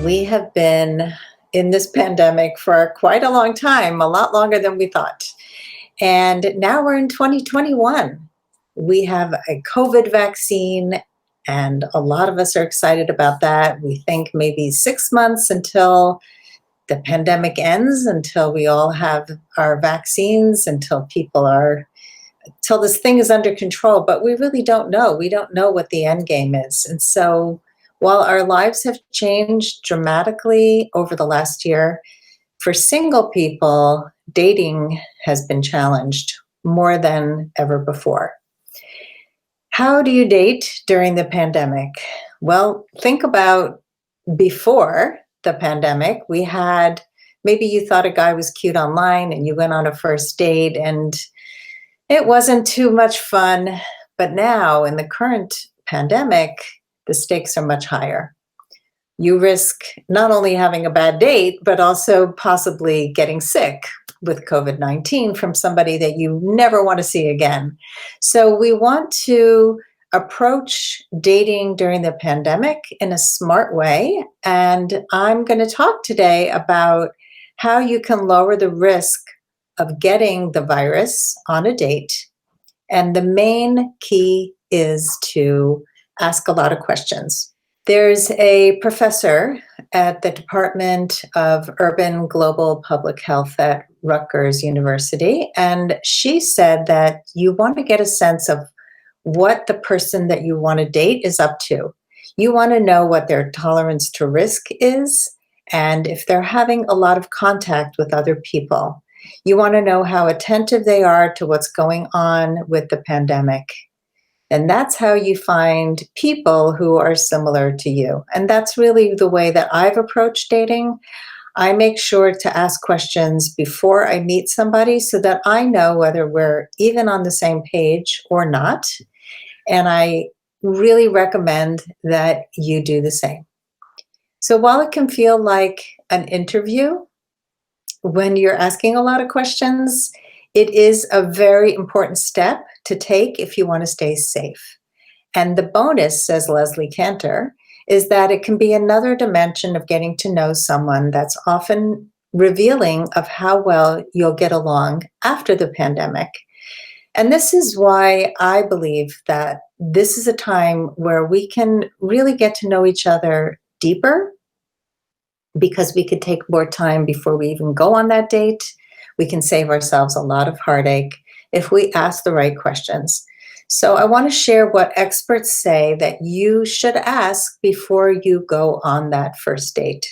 We have been in this pandemic for quite a long time, a lot longer than we thought. And now we're in 2021. We have a COVID vaccine, and a lot of us are excited about that. We think maybe 6 months until the pandemic ends, until we all have our vaccines, until this thing is under control. But we really don't know. We don't know what the end game is. And so while our lives have changed dramatically over the last year, for single people, dating has been challenged more than ever before. How do you date during the pandemic? Well, think about before the pandemic. Maybe you thought a guy was cute online and you went on a first date and it wasn't too much fun. But now in the current pandemic, the stakes are much higher. You risk not only having a bad date, but also possibly getting sick with COVID-19 from somebody that you never want to see again. So we want to approach dating during the pandemic in a smart way. And I'm going to talk today about how you can lower the risk of getting the virus on a date. And the main key is to ask a lot of questions. There's a professor at the Department of Urban Global Public Health at Rutgers University, and she said that you want to get a sense of what the person that you want to date is up to. You want to know what their tolerance to risk is, and if they're having a lot of contact with other people. You want to know how attentive they are to what's going on with the pandemic. And that's how you find people who are similar to you. And that's really the way that I've approached dating. I make sure to ask questions before I meet somebody so that I know whether we're even on the same page or not. And I really recommend that you do the same. So while it can feel like an interview when you're asking a lot of questions, it is a very important step to take if you want to stay safe. And the bonus, says Leslie Cantor, is that it can be another dimension of getting to know someone that's often revealing of how well you'll get along after the pandemic. And this is why I believe that this is a time where we can really get to know each other deeper, because we could take more time before we even go on that date. We can save ourselves a lot of heartache if we ask the right questions. So I want to share what experts say that you should ask before you go on that first date.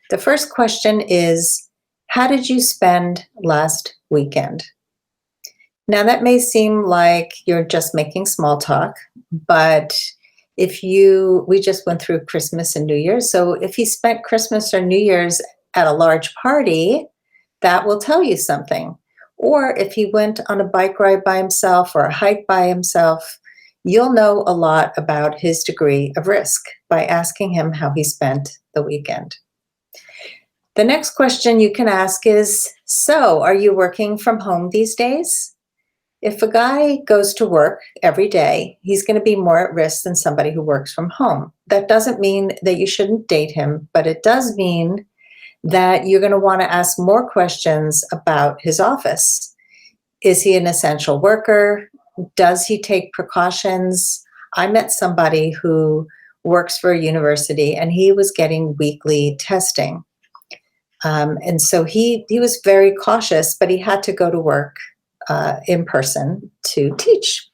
The first question is, how did you spend last weekend? Now that may seem like you're just making small talk, but we just went through Christmas and New Year's. So if he spent Christmas or New Year's at a large party, that will tell you something. Or if he went on a bike ride by himself or a hike by himself, you'll know a lot about his degree of risk by asking him how he spent the weekend. The next question you can ask is, so are you working from home these days? If a guy goes to work every day, he's going to be more at risk than somebody who works from home. That doesn't mean that you shouldn't date him, but it does mean that you're going to want to ask more questions about his office. Is he an essential worker? Does he take precautions? I met somebody who works for a university and he was getting weekly testing. And so he was very cautious, but he had to go to work in person to teach.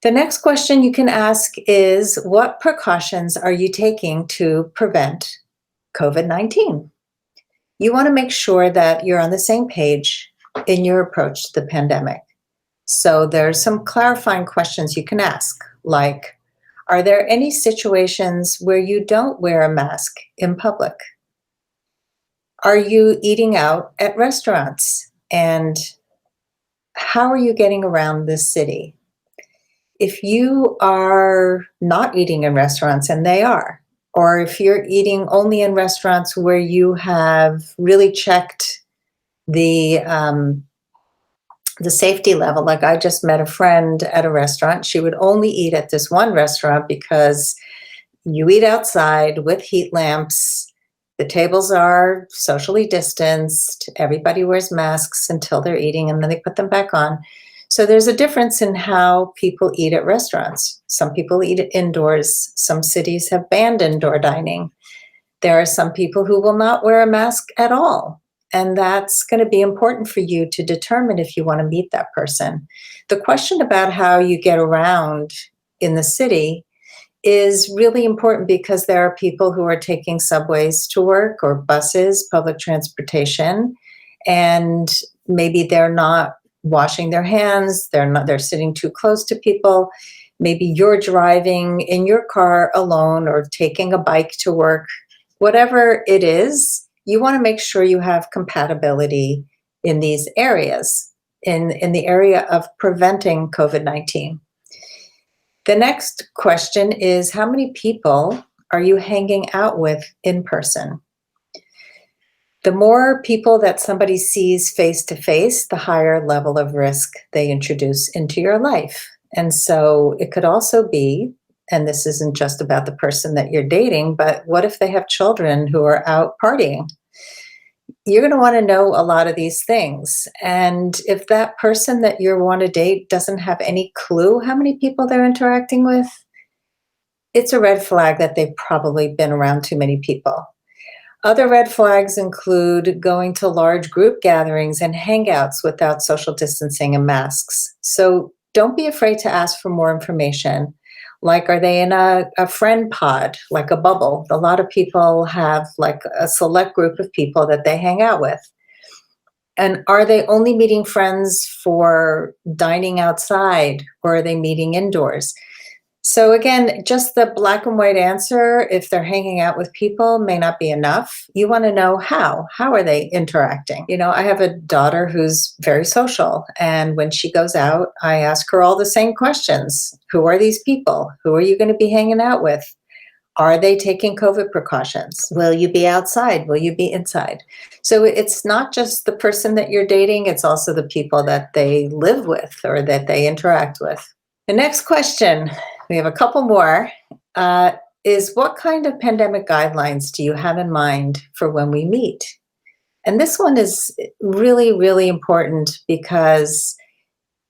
The next question you can ask is, what precautions are you taking to prevent COVID-19? You want to make sure that you're on the same page in your approach to the pandemic. So there's some clarifying questions you can ask, like, are there any situations where you don't wear a mask in public? Are you eating out at restaurants? And how are you getting around this city? If you are not eating in restaurants, and they are, or if you're eating only in restaurants where you have really checked the safety level. Like I just met a friend at a restaurant. She would only eat at this one restaurant because You eat outside with heat lamps. The tables are socially distanced. Everybody wears masks until they're eating and then they put them back on. So there's a difference in how people eat at restaurants. Some people eat indoors. Some cities have banned indoor dining. There are some people who will not wear a mask at all. And that's going to be important for you to determine if you want to meet that person. The question about how you get around in the city is really important because there are people who are taking subways to work or buses, public transportation, and maybe they're not washing their hands, they're sitting too close to people. Maybe you're driving in your car alone or taking a bike to work. Whatever it is, you want to make sure you have compatibility in these areas, in the area of preventing COVID-19. The next question is, how many people are you hanging out with in person? The more people that somebody sees face to face, the higher level of risk they introduce into your life. And so it could also be, and this isn't just about the person that you're dating, but what if they have children who are out partying? You're going to want to know a lot of these things. And if that person that you want to date doesn't have any clue how many people they're interacting with, it's a red flag that they've probably been around too many people. Other red flags include going to large group gatherings and hangouts without social distancing and masks. So don't be afraid to ask for more information. Like, are they in a friend pod, like a bubble? A lot of people have like a select group of people that they hang out with. And are they only meeting friends for dining outside, or are they meeting indoors? So again, just the black and white answer, if they're hanging out with people, may not be enough. You want to know how. How are they interacting? You know, I have a daughter who's very social, and when she goes out, I ask her all the same questions. Who are these people? Who are you going to be hanging out with? Are they taking COVID precautions? Will you be outside? Will you be inside? So it's not just the person that you're dating, it's also the people that they live with or that they interact with. The next question, we have a couple more, is what kind of pandemic guidelines do you have in mind for when we meet? And this one is really, really important because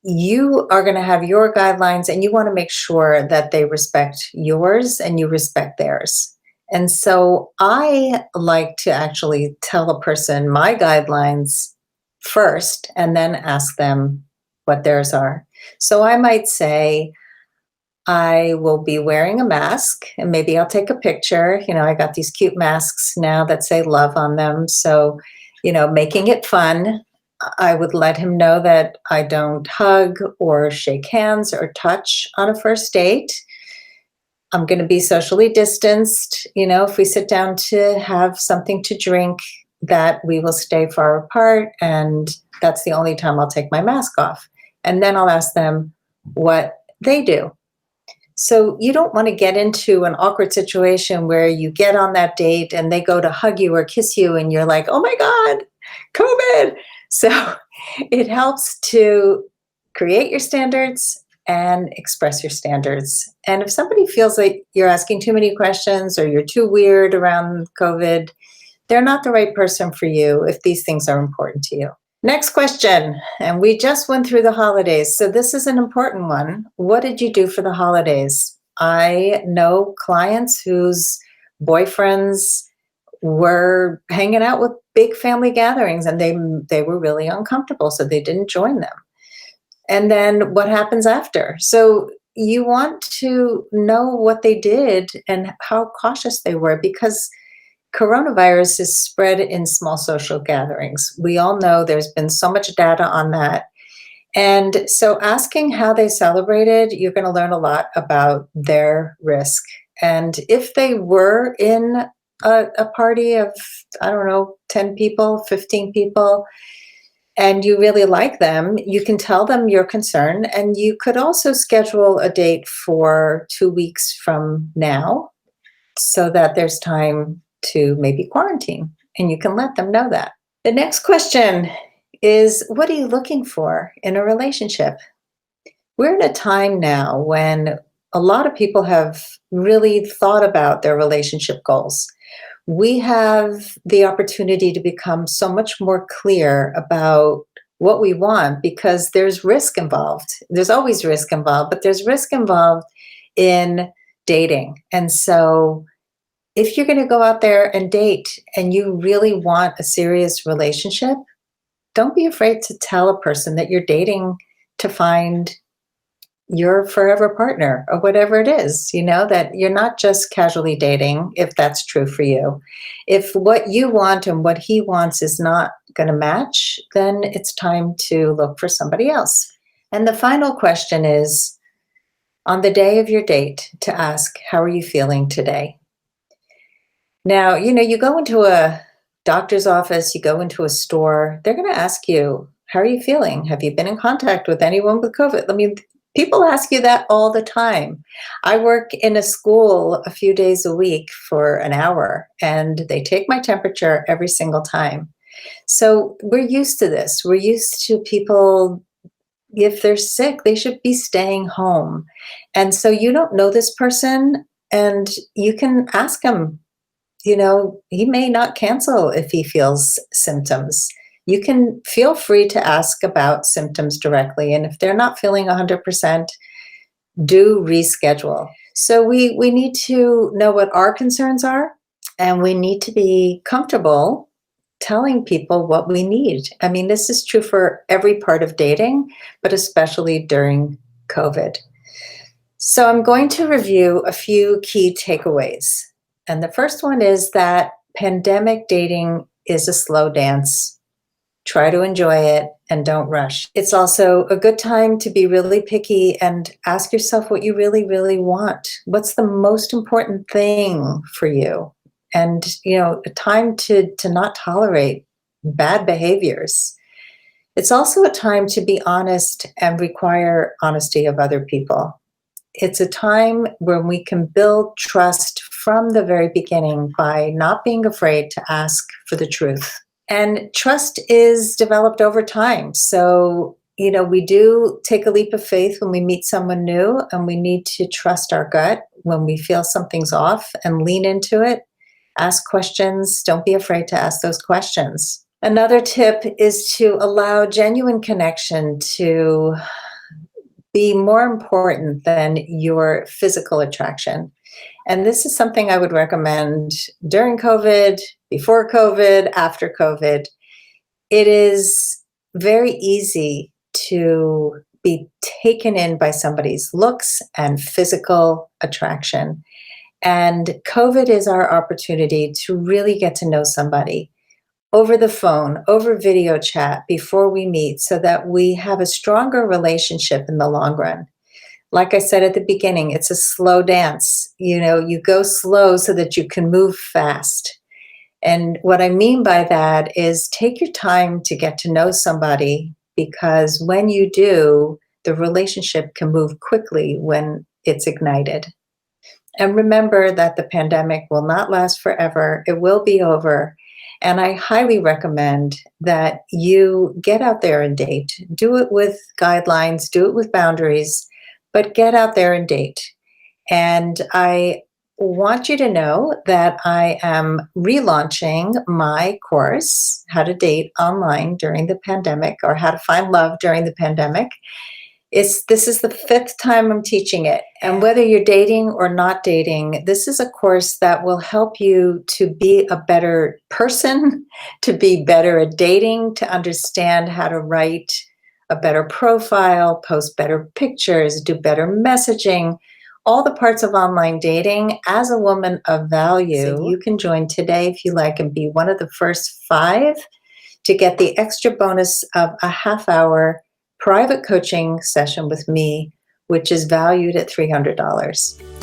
you are going to have your guidelines and you want to make sure that they respect yours and you respect theirs. And so I like to actually tell a person my guidelines first and then ask them what theirs are. So I might say, I will be wearing a mask and maybe I'll take a picture. You know, I got these cute masks now that say love on them. So, you know, making it fun. I would let him know that I don't hug or shake hands or touch on a first date. I'm going to be socially distanced. You know, if we sit down to have something to drink, that we will stay far apart. And that's the only time I'll take my mask off. And then I'll ask them what they do. So you don't want to get into an awkward situation where you get on that date and they go to hug you or kiss you and you're like, oh my God, COVID. So it helps to create your standards and express your standards. And if somebody feels like you're asking too many questions or you're too weird around COVID, they're not the right person for you if these things are important to you. Next question, and we just went through the holidays, so this is an important one. What did you do for the holidays? I know clients whose boyfriends were hanging out with big family gatherings and they were really uncomfortable, so they didn't join them. And then what happens after? So you want to know what they did and how cautious they were, because coronavirus is spread in small social gatherings. We all know there's been so much data on that. And so asking how they celebrated, you're going to learn a lot about their risk. And if they were in a party of, I don't know, 10 people, 15 people, and you really like them, you can tell them your concern. And you could also schedule a date for 2 weeks from now so that there's time to maybe quarantine, and you can let them know that. The next question is, what are you looking for in a relationship? We're in a time now when a lot of people have really thought about their relationship goals. We have the opportunity to become so much more clear about what we want because there's risk involved. There's always risk involved, but there's risk involved in dating. And so if you're going to go out there and date and you really want a serious relationship, don't be afraid to tell a person that you're dating to find your forever partner or whatever it is, that you're not just casually dating, if that's true for you. If what you want and what he wants is not going to match, then it's time to look for somebody else. And the final question is, on the day of your date, to ask, how are you feeling today? Now, you go into a doctor's office, you go into a store, they're going to ask you, how are you feeling? Have you been in contact with anyone with COVID? I mean, people ask you that all the time. I work in a school a few days a week for an hour, and they take my temperature every single time. So we're used to this. We're used to people, if they're sick, they should be staying home. And so you don't know this person, and you can ask him, he may not cancel if he feels symptoms. You can feel free to ask about symptoms directly. And if they're not feeling 100%, do reschedule. So we need to know what our concerns are, and we need to be comfortable telling people what we need. I mean, this is true for every part of dating, but especially during COVID. So I'm going to review a few key takeaways. And the first one is that pandemic dating is a slow dance. Try to enjoy it and don't rush. It's also a good time to be really picky and ask yourself what you really, really want. What's the most important thing for you? And, a time to not tolerate bad behaviors. It's also a time to be honest and require honesty of other people. It's a time where we can build trust from the very beginning by not being afraid to ask for the truth. And trust is developed over time. So, we do take a leap of faith when we meet someone new, and we need to trust our gut when we feel something's off and lean into it. Ask questions. Don't be afraid to ask those questions. Another tip is to allow genuine connection to be more important than your physical attraction. And this is something I would recommend during COVID, before COVID, after COVID. It is very easy to be taken in by somebody's looks and physical attraction. And COVID is our opportunity to really get to know somebody over the phone, over video chat before we meet, so that we have a stronger relationship in the long run. Like I said at the beginning, it's a slow dance. You go slow so that you can move fast. And what I mean by that is take your time to get to know somebody, because when you do, the relationship can move quickly when it's ignited. And remember that the pandemic will not last forever. It will be over. And I highly recommend that you get out there and date. Do it with guidelines, do it with boundaries, but get out there and date. And I want you to know that I am relaunching my course, How to Date Online During the Pandemic, or How to Find Love During the Pandemic. This is the 5th time I'm teaching it. And whether you're dating or not dating, this is a course that will help you to be a better person, to be better at dating, to understand how to write a better profile, post better pictures, do better messaging, all the parts of online dating as a woman of value. So you can join today if you like and be one of the first 5 to get the extra bonus of a half-hour private coaching session with me, which is valued at $300.